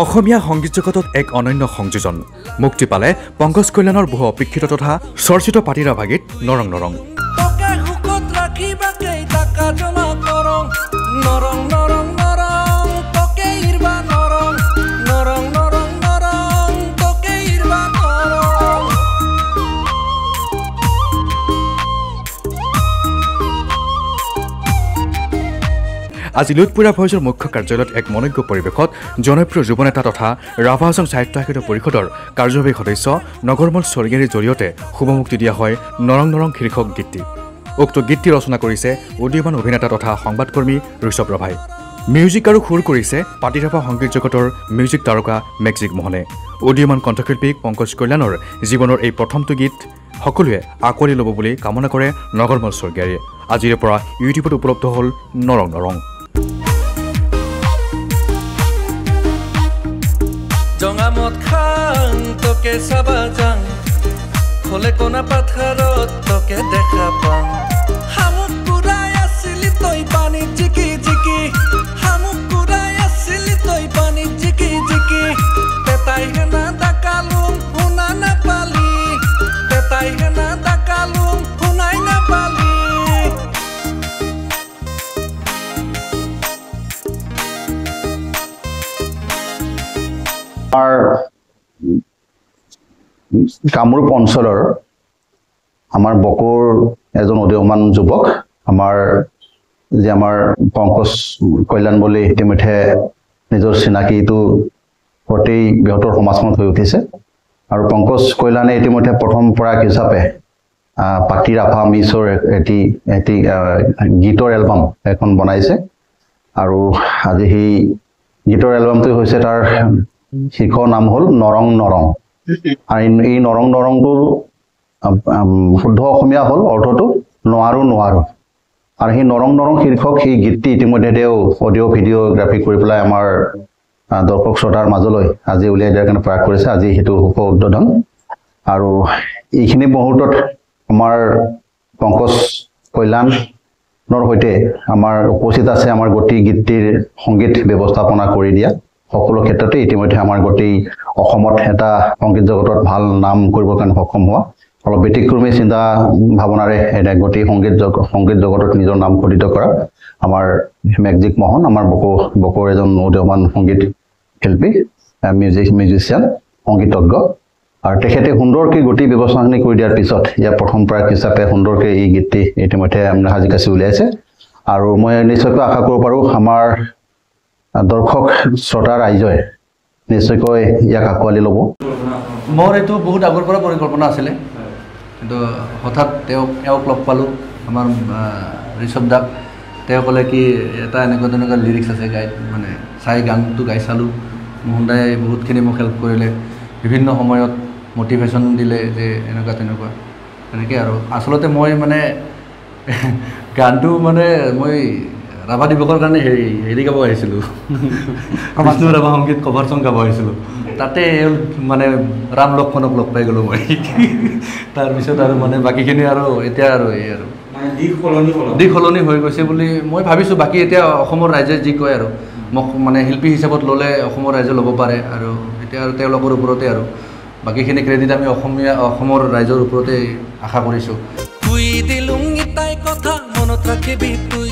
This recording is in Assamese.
অসমীয়া সংগীত জগতত এক অনন্য সংযোজন মুক্তি পালে পংকজ কল্যাণৰ বহু অপেক্ষিত তথা চৰ্চিত পাতিৰাভা গীত নৰং নৰং। আজি লুটপুৰা ভইচৰ মুখ্য কাৰ্যালয়ত এক মনোজ্ঞ পৰিৱেশত জনপ্ৰিয় যুৱ নেতা তথা ৰাভা হাছং সাহিত্য সাহিত্য পৰিষদৰ কাৰ্যবাহী সদস্য নগৰমল স্বৰ্গীয়াৰীৰ জৰিয়তে শুভমুক্তি দিয়া হয় নৰং নৰং শীৰ্ষক গীতটি। উক্ত গীতটি ৰচনা কৰিছে উদীয়মান অভিনেতা তথা সংবাদকৰ্মী ঋষভ ৰাভাই। মিউজিক আৰু সুৰ কৰিছে পাতিৰাভা সংগীত জগতৰ মিউজিক তাৰকা মেজিক মোহনে। উদীয়মান কণ্ঠশিল্পী পংকজ কল্যাণৰ জীৱনৰ এই প্ৰথমটো গীত সকলোৱে আঁকোৱালি ল'ব বুলি কামনা কৰে নগৰমল স্বৰ্গীয়াৰীয়ে। আজিৰে পৰা ইউটিউবত উপলব্ধ হ'ল নৰং নৰং। জঙামত খাং তোকে চাবা যাং খোলে কোনা পাথাৰত তোকে দেখা পাং হামুক কুৰাই আছিলি তই পানীত জিকি জিকি হামুক কুৰাই আছিলি তই পানীত জিকি জিকি পেটাই হেনা ডাকালুং শুনা নাপালি পেটাই হেনা ডাকালুং শুনাই নাপালি। আমাৰ কামৰূপ অঞ্চলৰ আমাৰ বকোৰ এজন উদীয়মান যুৱক আমাৰ পংকজ কল্যাণ বুলি ইতিমধ্যে নিজৰ চিনাকিটো গোটেই বৃহত্তৰ সমাজখনত হৈ উঠিছে আৰু পংকজ কল্যাণে ইতিমধ্যে প্ৰথম পৰাগ হিচাপে পাতিৰাভা মিছৰ এটি গীতৰ এলবাম এখন বনাইছে আৰু আজি সেই গীতৰ এলবামটো হৈছে তাৰ শীৰ্ষ নাম হ'ল নৰং নৰং। আৰু এই নৰং নৰংটোৰ শুদ্ধ অসমীয়া হ'ল অৰ্থটো নোৱাৰো নোৱাৰো। আৰু সেই নৰং নৰং শীৰ্ষক সেই গীতটি ইতিমধ্যে তেওঁ অডিঅ' ভিডিঅ'গ্ৰাফি কৰি পেলাই আমাৰ দৰ্শক শ্ৰোতাৰ মাজলৈ আজি উলিয়াই দিয়াৰ কাৰণে প্ৰয়াস কৰিছে। আজি সেইটো শুভ উদ্বোধন। আৰু এইখিনি মুহূৰ্তত আমাৰ পংকজ কল্যাণৰ সৈতে আমাৰ উপস্থিত আছে আমাৰ গোটেই গীতটিৰ সংগীত ব্যৱস্থাপনা কৰি দিয়া সকলো ক্ষেত্ৰতে ইতিমধ্যে আমাৰ গোটেই অসমত এটা সংগীত জগতত ভাল নাম কৰিবৰ কাৰণে সক্ষম হোৱা অলপ ব্যতিক্ৰমী চিন্তা ভাৱনাৰে এটা গোটেই সংগীত জগতত নিজৰ নাম খোদিত কৰা আমাৰ মেজিক মোহন আমাৰ বকোৰ এজন উদীয়মান সংগীত শিল্পী মিউজিচিয়ান সংগীতজ্ঞ আৰু তেখেতে সুন্দৰকৈ গোটেই ব্যৱস্থাখিনি কৰি দিয়াৰ পিছত ইয়াৰ প্ৰথম প্ৰয়াস হিচাপে সুন্দৰকৈ এই গীতটি ইতিমধ্যে সাজি কাচি উলিয়াইছে। আৰু মই নিশ্চয়কৈ আশা কৰিব পাৰোঁ আমাৰ দৰ্শক শ্ৰোতা ৰাইজে নিশ্চয়কৈ ইয়াক আঁকোৱালি ল'ব। মোৰ এইটো বহুত আগৰ পৰা পৰিকল্পনা আছিলে, কিন্তু হঠাৎ এওঁক লগ পালোঁ আমাৰ ঋষভ দাক। তেওঁ ক'লে কি এটা এনেকুৱা তেনেকুৱা লিৰিক্স আছে মানে চাই গানটো গাই চালোঁ। মোহন দাই বহুতখিনি মোক হেল্প কৰিলে, বিভিন্ন সময়ত মটিভেশ্যন দিলে যে এনেকুৱা তেনেকুৱা তেনেকৈ আৰু। আচলতে মই মানে গানটো মানে মই ৰাভা দিৱসৰ কাৰণে হেৰি গাব আহিছিলোঁ, বিষ্ণু ৰাভা সংগীত কভাৰ চং গাব আহিছিলোঁ। তাতে মানে ৰাম লক্ষ্মণক লগ পাই গ'লোঁ মই। তাৰপিছত আৰু মানে বাকীখিনি আৰু এতিয়া আৰু এই আৰু দিশ সলনি হৈ গৈছে বুলি মই ভাবিছোঁ। বাকী এতিয়া অসমৰ ৰাইজে যি কয় আৰু মোক মানে শিল্পী হিচাপত ল'লে অসমৰ ৰাইজে ল'ব পাৰে আৰু এতিয়া আৰু তেওঁলোকৰ ওপৰতে আৰু বাকীখিনি ক্ৰেডিট আমি অসমৰ ৰাইজৰ ওপৰতে আশা কৰিছোঁ। তুই দিলুং ইতাই কথা মনত ৰাখিবি তুই